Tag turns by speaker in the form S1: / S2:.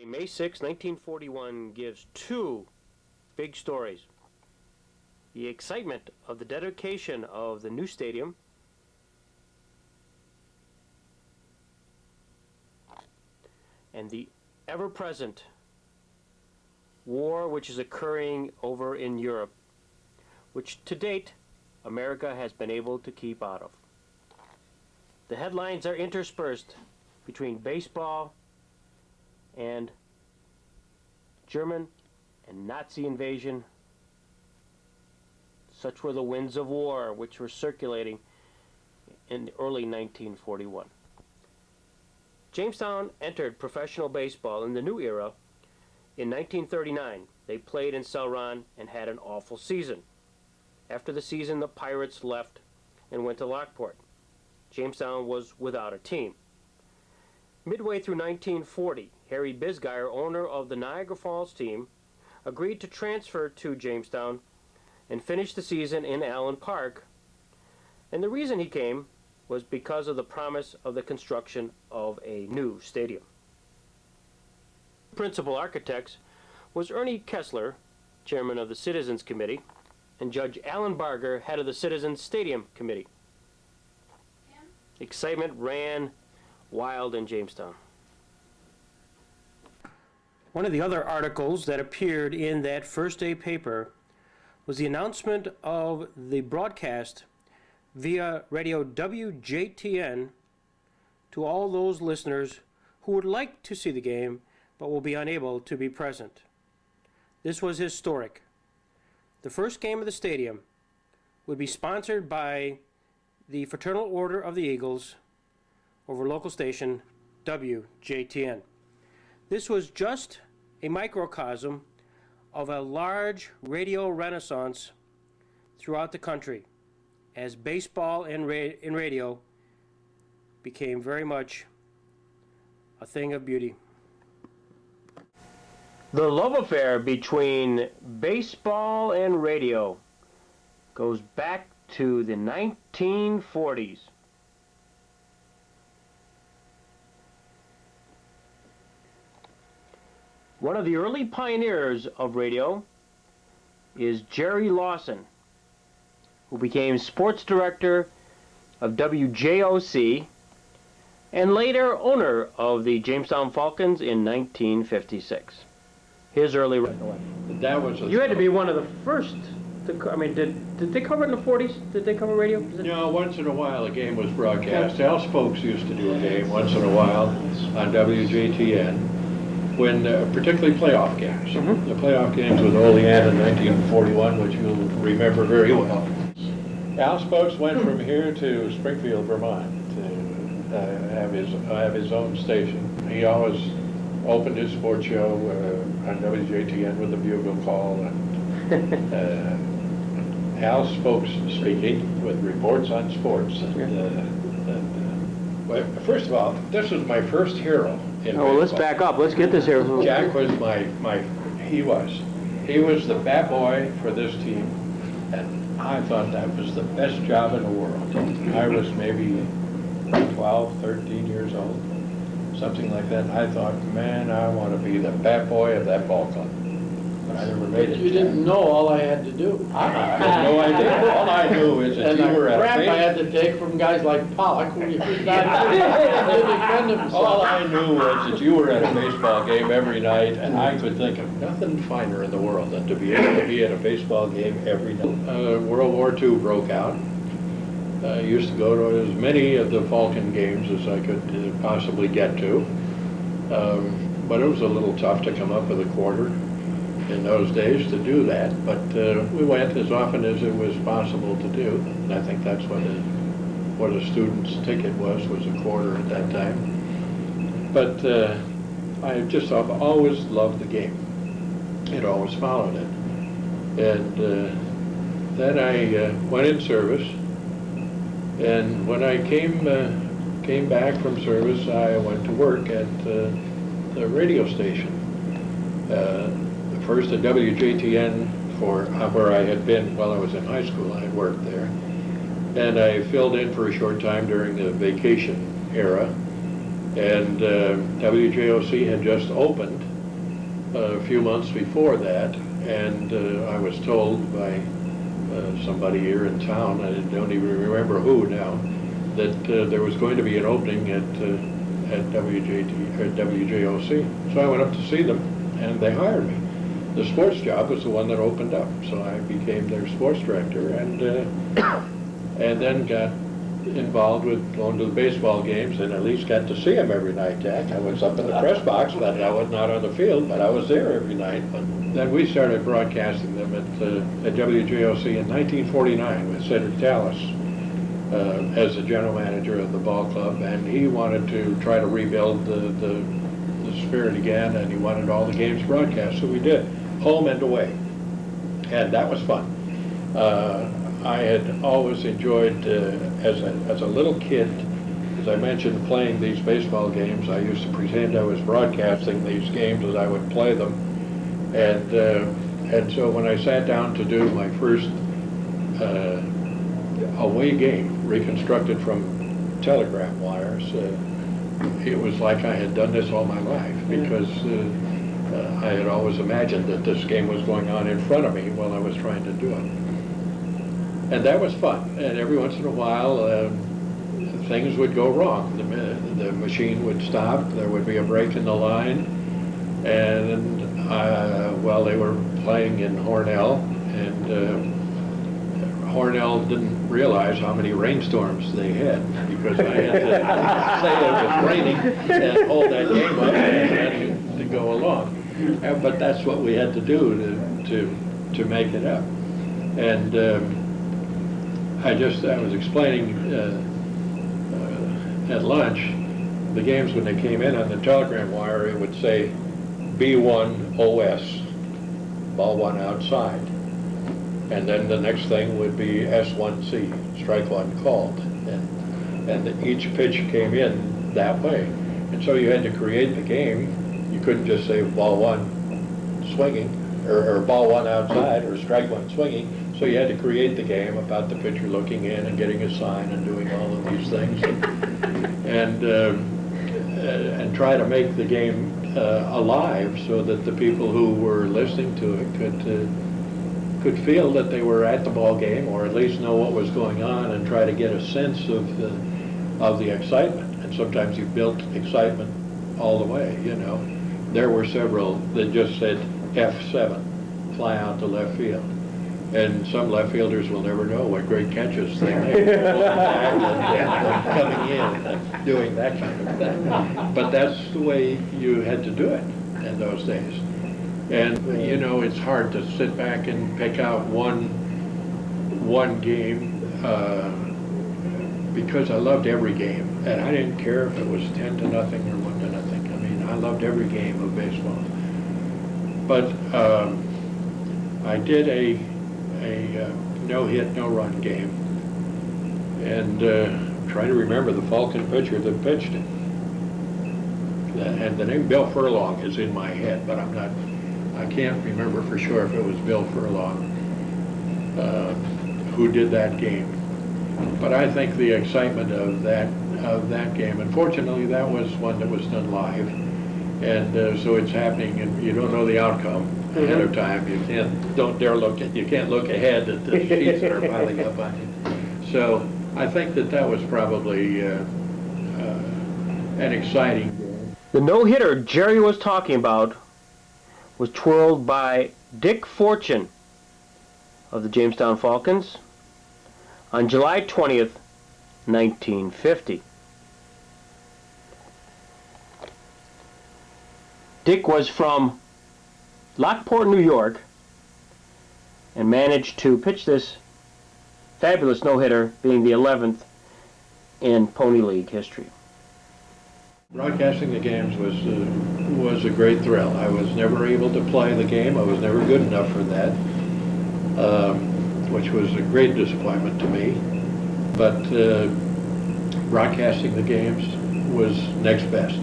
S1: May 6, 1941 gives two big stories. The excitement of the dedication of the new stadium and the ever-present war which is occurring over in Europe, which to date America has been able to keep out of. The headlines are interspersed between baseball and German and Nazi invasion. Such were the winds of war which were circulating in early 1941. Jamestown entered professional baseball in the new era in 1939. They played in Celeron and had an awful season. After the season, the Pirates left and went to Lockport. Jamestown was without a team. Midway through 1940, Harry Bisgeier, owner of the Niagara Falls team, agreed to transfer to Jamestown and finish the season in Allen Park. And the reason he came was because of the promise of the construction of a new stadium. Principal architects was Ernie Kessler, chairman of the Citizens Committee, and Judge Alan Barger, head of the Citizens Stadium Committee. Excitement ran wild in Jamestown. One of the other articles that appeared in that first day paper was the announcement of the broadcast via radio WJTN to all those listeners who would like to see the game but will be unable to be present. This was historic. The first game of the stadium would be sponsored by the Fraternal Order of the Eagles over local station WJTN. This was just a microcosm of a large radio renaissance throughout the country as baseball and radio became very much a thing of beauty. The love affair between baseball and radio goes back to the 1940s. One of the early pioneers of radio is Jerry Lawson, who became sports director of WJOC and later owner of the Jamestown Falcons in 1956. His early
S2: that was
S1: you had to be one of the first to, I mean, did they cover it in the 40s? Did they cover radio?
S2: You know, once in a while a game was broadcast. Al's folks used to do a game once in a while on WJTN. When particularly playoff games. The playoff games with Olean in 1941, which you'll remember very well. Al's folks went from here to Springfield, Vermont to have his own station. He always opened his sports show on WJTN with the bugle call, and Al's folks speaking with reports on sports. Well, first of all, this was my first hero in baseball.
S1: Let's back up. Let's get this here.
S2: Jack was he was the bat boy for this team, and I thought that was the best job in the world. I was maybe 12, 13 years old, something like that. And I thought, man, I want to be the bat boy of that ball club. But I never made it.
S3: You didn't know all I had to do.
S2: I had no idea. All I knew is that you were at a
S3: crap I had to take from guys like Pollock when you first got to defend himself.
S2: All I knew was that you were at a baseball game every night, and I could think of nothing finer in the world than to be able to be at a baseball game every night. World War II broke out. I used to go to as many of the Falcon games as I could possibly get to, but it was a little tough to come up with a quarter in those days to do that, but we went as often as it was possible to do, and I think that's what a student's ticket was a quarter at that time. But I just always loved the game. It always followed it. And then I went in service, and when I came back from service, I went to work at the radio station. First at WJTN for where I had been while I was in high school. I had worked there. And I filled in for a short time during the vacation era. And WJOC had just opened a few months before that, and I was told by somebody here in town, I don't even remember who now, that there was going to be an opening at WJOC. So I went up to see them, and they hired me. The sports job was the one that opened up, so I became their sports director, and then got involved with going to the baseball games, and at least got to see them every night, Jack. I was up in the press box, but I was not on the field, but I was there every night. But then we started broadcasting them at WJOC in 1949 with Cedric Tallis as the general manager of the ball club, and he wanted to try to rebuild the spirit again, and he wanted all the games broadcast, so we did, home and away, and that was fun. I had always enjoyed, as a little kid, as I mentioned, playing these baseball games. I used to pretend I was broadcasting these games as I would play them, and so when I sat down to do my first away game, reconstructed from telegraph wires, it was like I had done this all my life, because I had always imagined that this game was going on in front of me while I was trying to do it. And that was fun. And every once in a while, things would go wrong. The machine would stop. There would be a break in the line. And well, they were playing in Hornell, and Hornell didn't realize how many rainstorms they had, because I had to say it was raining and hold that game up and to go along. But that's what we had to do to make it up. And I was explaining at lunch, the games when they came in on the telegram wire, it would say B1 OS, ball one outside. And then the next thing would be S1C, strike one called. And each pitch came in that way. And so you had to create the game. You couldn't just say ball one swinging, or ball one outside, or strike one swinging. So you had to create the game about the pitcher looking in and getting a sign and doing all of these things, and try to make the game alive, so that the people who were listening to it could feel that they were at the ball game, or at least know what was going on, and try to get a sense of the excitement. And sometimes you built excitement all the way. You know, there were several that just said F7, fly out to left field. And some left fielders will never know what great catches they make, and coming in and doing that kind of thing. But that's the way you had to do it in those days. And you know, it's hard to sit back and pick out one game, because I loved every game, and I didn't care if it was 10-0 or 1-0. I mean, I loved every game of baseball. But I did a no-hit, no-run game, and try to remember the Falcon pitcher that pitched it. And the name Bill Furlong is in my head, but I can't remember for sure if it was Bill Furlong who did that game. But I think the excitement of that game, and fortunately that was one that was done live, and so it's happening, and you don't know the outcome ahead of time. You can't look ahead at the sheets that are piling up on you. So I think that was probably an exciting game.
S1: The no-hitter Jerry was talking about was twirled by Dick Fortune of the Jamestown Falcons on July 20th, 1950. Dick was from Lockport, New York, and managed to pitch this fabulous no-hitter, being the 11th in Pony League history.
S2: Broadcasting the games was a great thrill. I was never able to play the game. I was never good enough for that, which was a great disappointment to me. But broadcasting the games was next best.